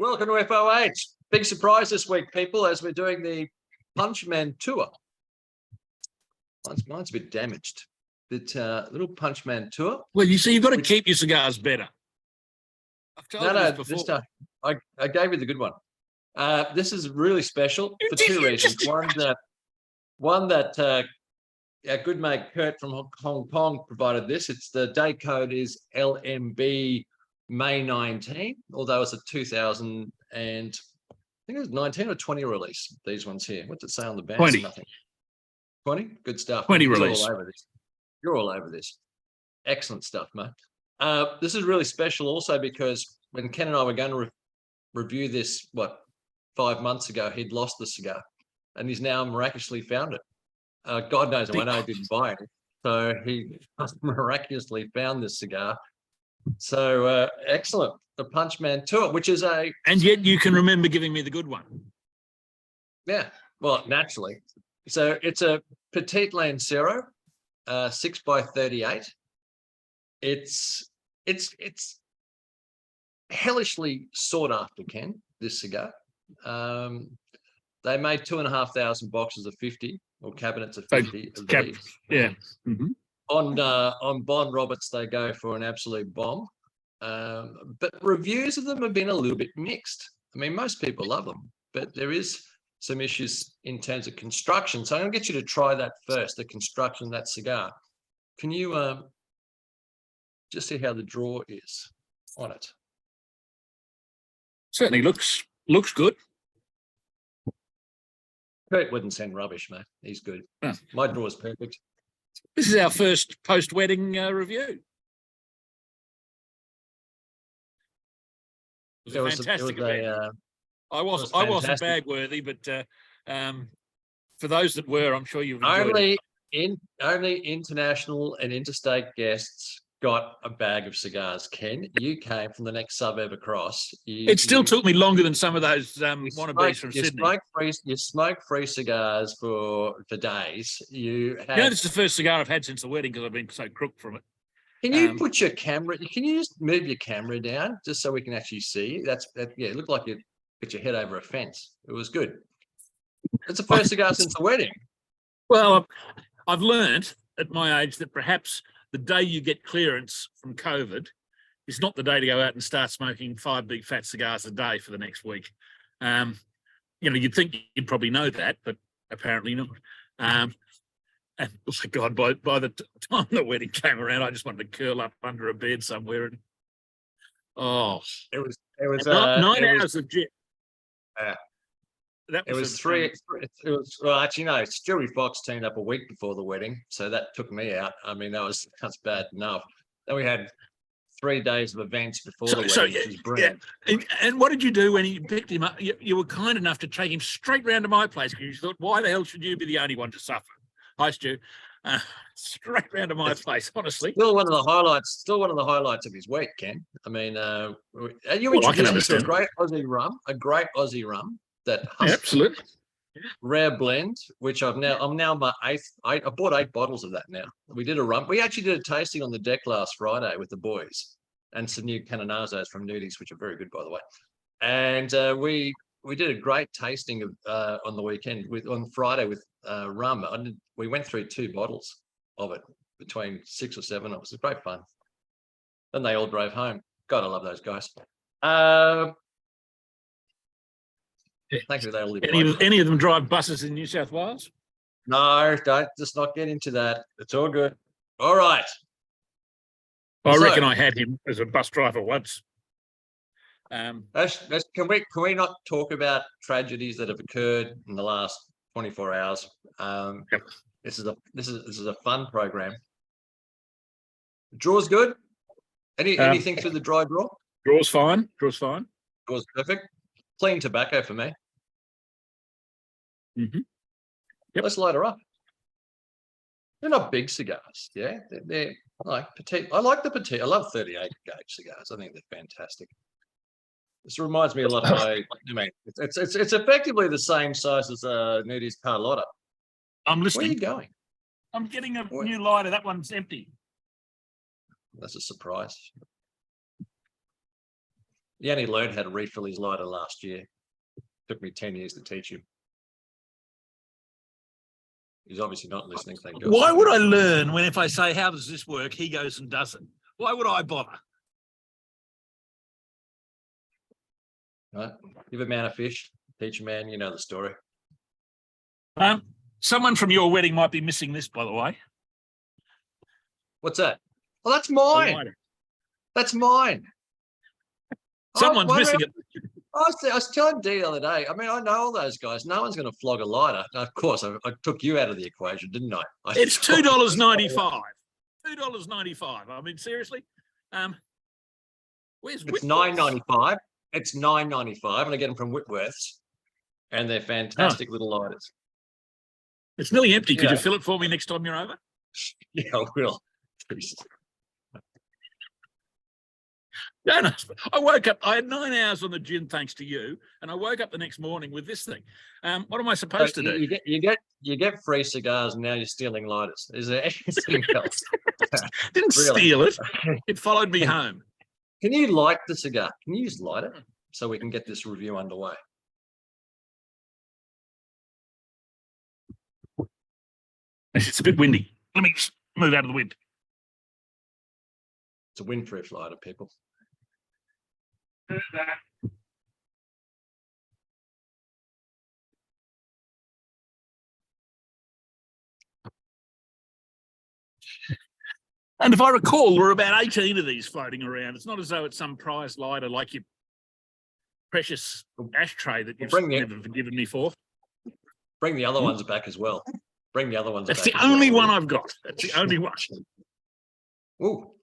Welcome to FOH. Big surprise this week, people, as we're doing the Punch ManTua. Mine's a bit damaged. Little Punch ManTua. Well, you see, you've got to keep your cigars better. I've told you this before. This time I gave you the good one. This is really special for two reasons. One that our good mate Kurt from Hong Kong provided this. It's the day code is LMB May 19, although it's a 2000 and I think it was 19 or 20 release. These ones here. What's it say on the band? 20. Nothing. 20? Good stuff. 20 release. You're all over this. Excellent stuff, mate. This is really special also because when Ken and I were going to review this, 5 months ago, he'd lost the cigar and he's now miraculously found it. God knows, I know he didn't buy it. So he miraculously found this cigar. So excellent. The Punch ManTua, which is a... And yet you can remember giving me the good one. Yeah, well, naturally. So it's a Petite Lancero, 6x38. It's hellishly sought after, Ken, this cigar. They made 2,500 boxes of 50 or cabinets of 50 of these. Yeah. Mm-hmm. On Bond Roberts, they go for an absolute bomb. But reviews of them have been a little bit mixed. I mean, most people love them, but there is some issues in terms of construction. So I'm going to get you to try that first, the construction of that cigar. Can you just see how the draw is on it? Certainly looks good. Kurt wouldn't send rubbish, mate. He's good. Oh. My draw is perfect. This is our first post-wedding review. It was a fantastic event. I wasn't bag-worthy, but for those that were, I'm sure you've enjoyed it. Only international and interstate guests got a bag of cigars. Ken, you came from the next suburb across. It still took me longer than some of those wannabes from Sydney. You smoke free cigars for days. This is the first cigar I've had since the wedding because I've been so crooked from it. Can you put your camera? Can you just move your camera down just so we can actually see? Yeah. It looked like you put your head over a fence. It was good. It's the first cigar since the wedding. Well, I've learned at my age that perhaps the day you get clearance from COVID is not the day to go out and start smoking 5 big fat cigars a day for the next week. You'd think you'd probably know that, but apparently not. And oh my God, by the time the wedding came around, I just wanted to curl up under a bed somewhere. And it was 9 hours of jet. Stewie Fox turned up a week before the wedding, so that took me out. I mean, that's bad enough. Then we had 3 days of events before the wedding, which was brilliant. Yeah. And what did you do when you picked him up? You were kind enough to take him straight round to my place because you thought, why the hell should you be the only one to suffer? Hi, Stu. Straight round to my place, honestly. Still one of the highlights of his week, Ken. I mean, you introduced me to a great Aussie rum. Absolutely rare blend, which I'm now my 8th. I bought 8 bottles of that now. We did a rum. We actually did a tasting on the deck last Friday with the boys and some new Canonazos from Nudies, which are very good, by the way. And we did a great tasting of on the weekend on Friday with rum. We went through 2 bottles of it between 6 or 7 of us. It was great fun. Then they all drove home. God, I love those guys. Thankfully, any of them drive buses in New South Wales? No, don't just not get into that. It's all good. All right. I reckon I had him as a bus driver once. Can we not talk about tragedies that have occurred in the last 24 hours? Yep. This is a fun program. Draw's good. Anything through the dry draw? Draw's fine. Draw's perfect. Clean tobacco for me. Mm-hmm. Yep. Let's light her up. They're not big cigars, yeah. They're like petite. I like the petite. I love 38 gauge cigars. I think they're fantastic. This reminds me a lot of it's effectively the same size as Nudi's Carlotta. I'm listening. Where are you going? I'm getting a new lighter. That one's empty. That's a surprise. He only learned how to refill his lighter last year. Took me 10 years to teach him. He's obviously not listening. Thank God. Why would I learn when if I say, how does this work, he goes and does it? Why would I bother? Right? Give a man a fish, teach a man, you know the story. Someone from your wedding might be missing this, by the way. What's that? Oh, that's mine. That's mine. Someone's missing it. I was telling Dee the other day, I mean, I know all those guys. No one's going to flog a lighter. Now, of course, I took you out of the equation, didn't I? It's $2.95. $2.95. I mean, seriously? Where's It's $9.95. It's $9.95, and I get them from Whitworth's, and they're fantastic little lighters. It's nearly empty. Could you fill it for me next time you're over? Yeah, I will. No, I woke up. I had 9 hours on the gin, thanks to you, and I woke up the next morning with this thing. What am I supposed to do? You get free cigars, and now you're stealing lighters. Is there anything else? Didn't steal it. It followed me home. Can you light the cigar? Can you just light it so we can get this review underway? It's a bit windy. Let me move out of the wind. It's a windproof lighter, people. And if I recall, there were about 18 of these floating around. It's not as though it's some prize lighter like your precious ashtray that you've never forgiven me for. Bring the other ones back as well. Bring the other ones back. That's the only one I've got. That's the only one. Oh,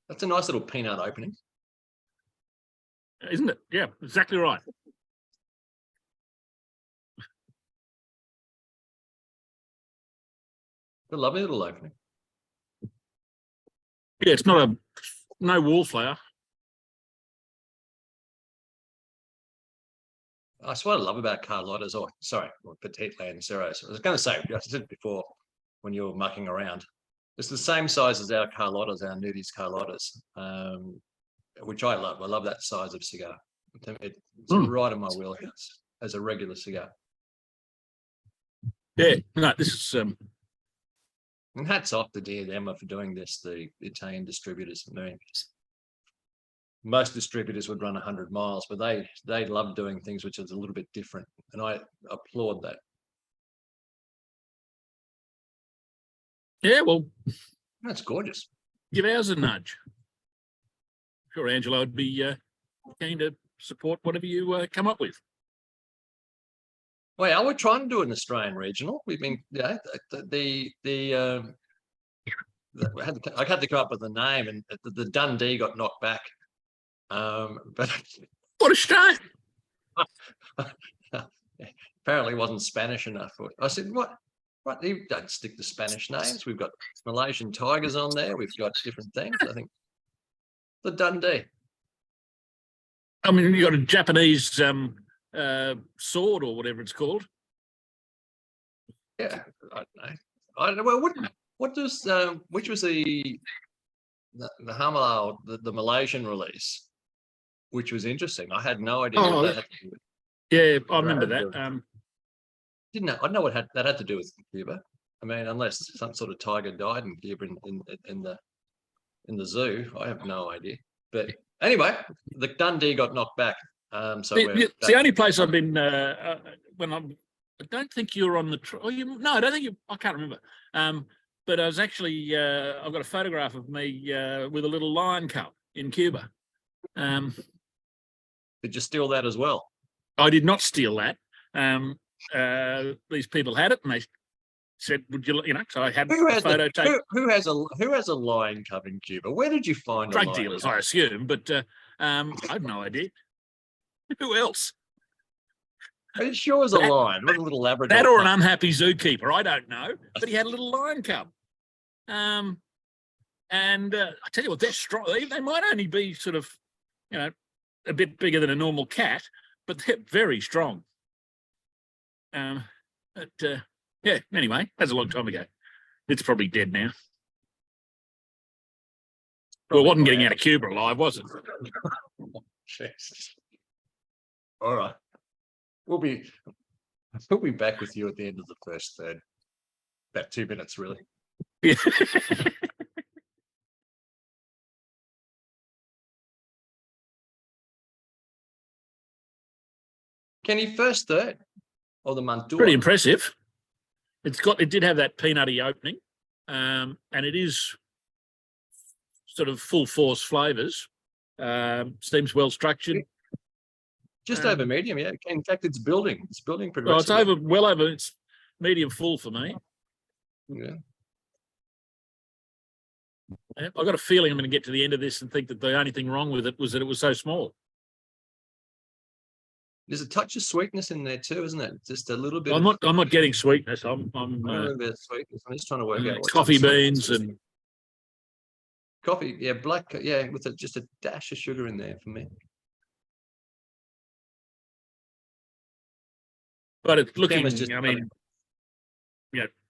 that's a nice little peanut opening. Isn't it? Yeah, exactly right. A lovely little opening. Yeah, it's not no wallflower. That's what I love about Carlotta's, or sorry, Petite Lanceros. I was going to say, I said it before when you were mucking around. It's the same size as our Carlottas, our Nudies Carlottas, which I love. I love that size of cigar. It's right in my wheelhouse as a regular cigar. Yeah, no, this is. And hats off to Diadema for doing this, the Italian distributors. I mean, most distributors would run 100 miles, but they love doing things which is a little bit different, and I applaud that. Yeah, well, that's gorgeous. Give ours a nudge. Sure, Angela, I'd be keen to support whatever you come up with. Well, we're trying to do an Australian regional. We've been, I had to come up with a name, and the Dundee got knocked back. But what a shame! Apparently, it wasn't Spanish enough. I said, "What? You don't stick to Spanish names. We've got Malaysian tigers on there. We've got different things. I think the Dundee. I mean, you got a Japanese sword or whatever it's called. Yeah, I don't know. Well, what does which was the Hamala, the Malaysian release, which was interesting. I had no idea what that had to do with. Yeah, I remember that. Didn't know. I know what that had to do with Cuba. I mean, unless some sort of tiger died in Cuba in the zoo, I have no idea. But anyway, the Dundee got knocked back. So it's the only place I've been when I don't think you're on the. No, I don't think you. I can't remember. But I was actually. I've got a photograph of me with a little lion cub in Cuba. Did you steal that as well? I did not steal that. These people had it, and they said, "Would you?" You know, so I had a photo taken. Who has a lion cub in Cuba? Where did you find drug dealers? I assume, but I have no idea. Who else? It sure is a lion. What a little Labrador. That or an unhappy zookeeper. I don't know, but he had a little lion cub. And I tell you what, they're strong. They might only be sort of, a bit bigger than a normal cat, but they're very strong. Yeah, anyway, that's a long time ago. It's probably dead now. Well, it wasn't getting out of Cuba alive, was it? Jesus. All right. We'll be back with you at the end of the first third. About 2 minutes, really. Yeah. Kenny, first third or the ManTua? Pretty impressive. It did have that peanutty opening, and it is sort of full force flavours. Seems well structured. Just over medium, yeah. In fact, it's building. It's building Well, it's progressively. well over. It's medium full for me. Yeah. I've got a feeling I'm going to get to the end of this and think that the only thing wrong with it was that it was so small. There's a touch of sweetness in there too, isn't it? Just a little bit. I'm not getting sweetness. I'm a little bit of sweetness. I'm just trying to work out what coffee type of beans sweetness. and Coffee, yeah, black, yeah, with just a dash of sugar in there for me. but it's looking. Camera's just I mean,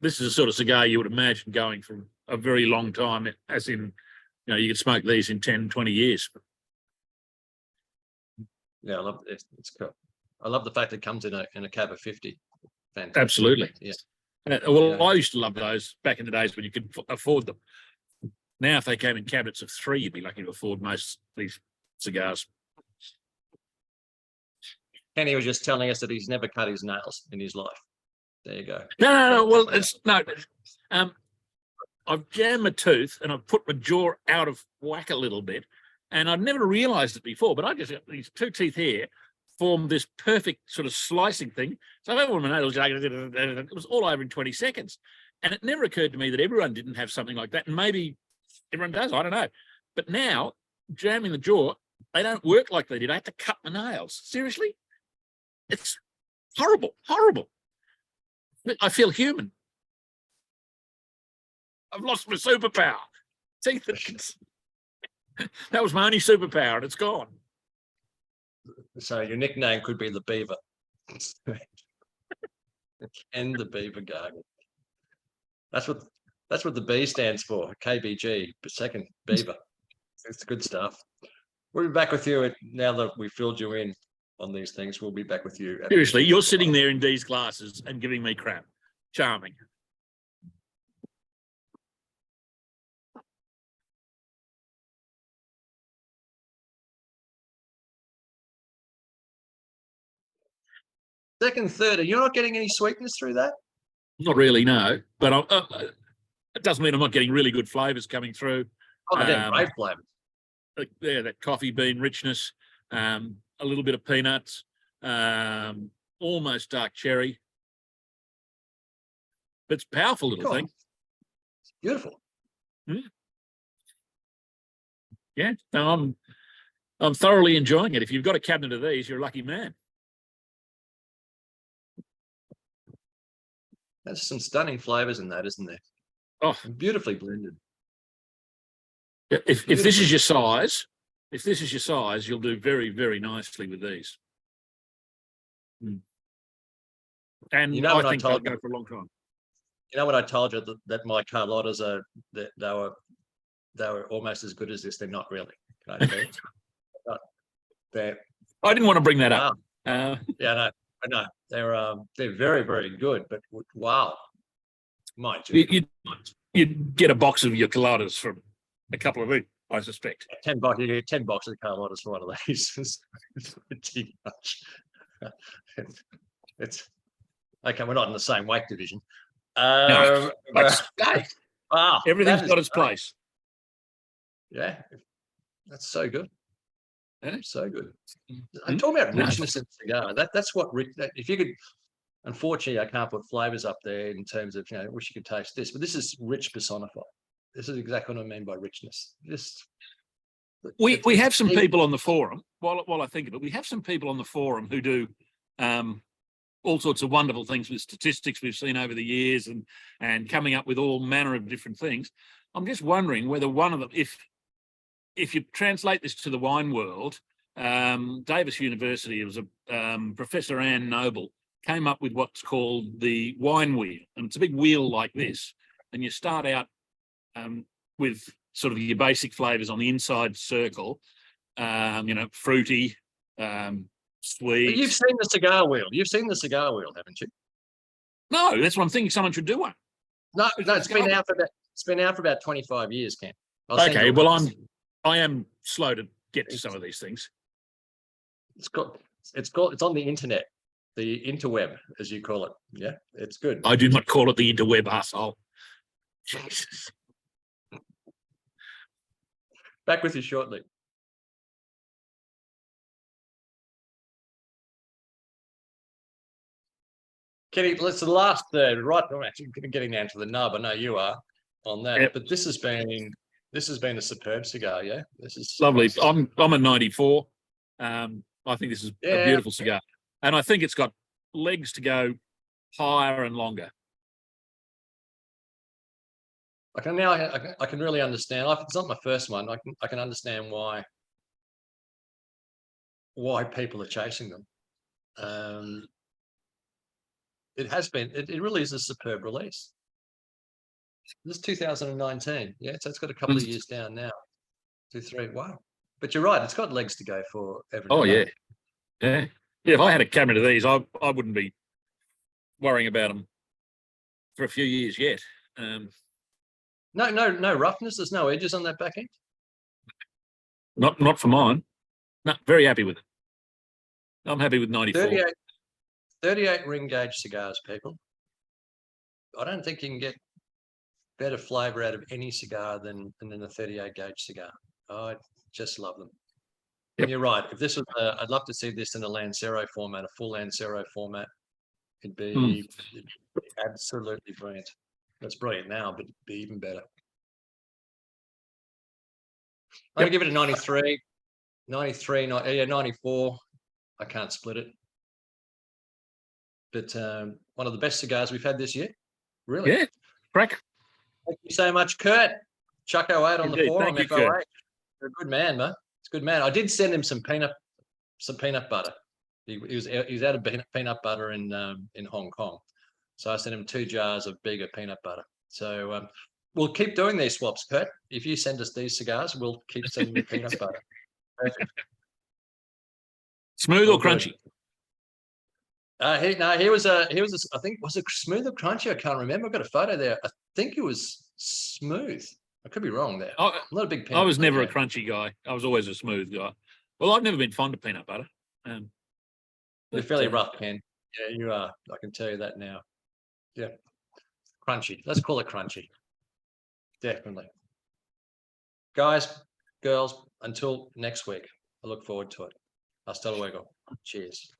this is the sort of cigar you would imagine going for a very long time. As in, you could smoke these in 10, 20 years. Yeah, I love it. It's cool. I love the fact it comes in a cab of 50. Fantastic. Absolutely. Yeah. Well, Yeah. I used to love those back in the days when you could afford them. Now, if they came in cabinets of 3, you'd be lucky to afford most of these cigars. Kenny was just telling us that he's never cut his nails in his life. There you go. No. Well, it's no. I've jammed my tooth and I've put my jaw out of whack a little bit, and I'd never realised it before. But I just got these 2 teeth here formed this perfect sort of slicing thing. So I went my nails, it was all over in 20 seconds, and it never occurred to me that everyone didn't have something like that, and maybe everyone does. I don't know. But now, jamming the jaw, they don't work like they did. I had to cut my nails. Seriously, it's horrible. I feel human. I've lost my superpower. Teeth. That was my only superpower, and it's gone. So your nickname could be the Beaver. And the Beaver Gargle. That's what the B stands for. KBG, second Beaver. It's good stuff. We'll be back with you now that we filled you in on these things. We'll be back with you. Seriously, you're sitting there in these glasses and giving me crap. Charming. Second, third, and you're not getting any sweetness through that? Not really, no. But it doesn't mean I'm not getting really good flavours coming through. Oh, they're getting great flavors. Yeah, that coffee bean richness, a little bit of peanuts, almost dark cherry. But it's a powerful little thing. It's beautiful. Yeah, no, I'm thoroughly enjoying it. If you've got a cabinet of these, you're a lucky man. There's some stunning flavors in that, isn't there? Oh, beautifully blended. If this is your size, you'll do very, very nicely with these. And I think they'll go for a long time. You know what I told you that my Carlottas they were almost as good as this. They're not really. Can I tell you? I didn't want to bring that up. Yeah, no, they're very, very good. But wow, you'd get a box of your Carlottas from a couple of weeks, I suspect. 10 boxes of Carlottas for one of these. It's too much. It's okay. We're not in the same weight division. No, wow, everything's got its place. Yeah, that's so good. Yeah. So good. I'm talking about richness in cigar. That's what if you could. Unfortunately, I can't put flavors up there in terms of, I wish you could taste this, but this is rich personified. This is exactly what I mean by richness. We have some people on the forum. While I think of it, we have some people on the forum who do all sorts of wonderful things with statistics we've seen over the years and coming up with all manner of different things. I'm just wondering whether one of them, if you translate this to the wine world, Davis University, it was Professor Anne Noble, came up with what's called the wine wheel. And it's a big wheel like this. And you start out with sort of your basic flavours on the inside circle. fruity, sweet. You've seen the cigar wheel. You've seen the cigar wheel, haven't you? No, that's what I'm thinking. Someone should do one. No, it's been out for about 25 years, Ken. Okay, well, I am slow to get to some of these things. It's on the internet, the interweb, as you call it. Yeah, it's good. I do not call it the interweb, asshole. Jesus. Back with you shortly. Kenny, let's the last right. I'm actually getting down to the nub. I know you are on that, Yep. but this has been a superb cigar. Yeah, this is Lovely. I'm a 94. I think this is a beautiful cigar, and I think it's got legs to go higher and longer. I can really understand. It's not my first one. I can understand why people are chasing them. It has been. It really is a superb release. This is 2019. Yeah, so it's got a couple of years down now. 2, 3. Wow. But you're right. It's got legs to go for every. Oh yeah, yeah. If I had a cabinet of these, I wouldn't be worrying about them for a few years yet. No roughness. There's no edges on that back end. Not for mine. No, very happy with it. I'm happy with 94. 38 ring gauge cigars, people. I don't think you can get better flavour out of any cigar than a 38 gauge cigar. I just love them. Yep. And you're right. If this was, I'd love to see this in a Lancero format, a full Lancero format. It'd be absolutely brilliant. That's brilliant now, but it'd be even better. I'm going to give it a 93, 94. I can't split it. But one of the best cigars we've had this year. Really? Yeah, crack. Thank you so much, Kurt. Chuck08 on the forum. Thank you, Kurt. You're a good man, man. It's a good man. I did send him some peanut butter. He was out of peanut butter in Hong Kong, so I sent him 2 jars of bigger peanut butter. So we'll keep doing these swaps, Kurt. If you send us these cigars, we'll keep sending you peanut butter. Perfect. Smooth or crunchy? He was I think, was it smooth or crunchy? I can't remember. I've got a photo there. I think it was smooth. I could be wrong there. I'm not a big peanut. I was never a crunchy guy. I was always a smooth guy. Well, I've never been fond of peanut butter. You're fairly rough, Ken. Yeah, you are. I can tell you that now. Yeah, crunchy. Let's call it crunchy. Definitely. Guys, girls, until next week. I look forward to it. Hasta luego. Cheers.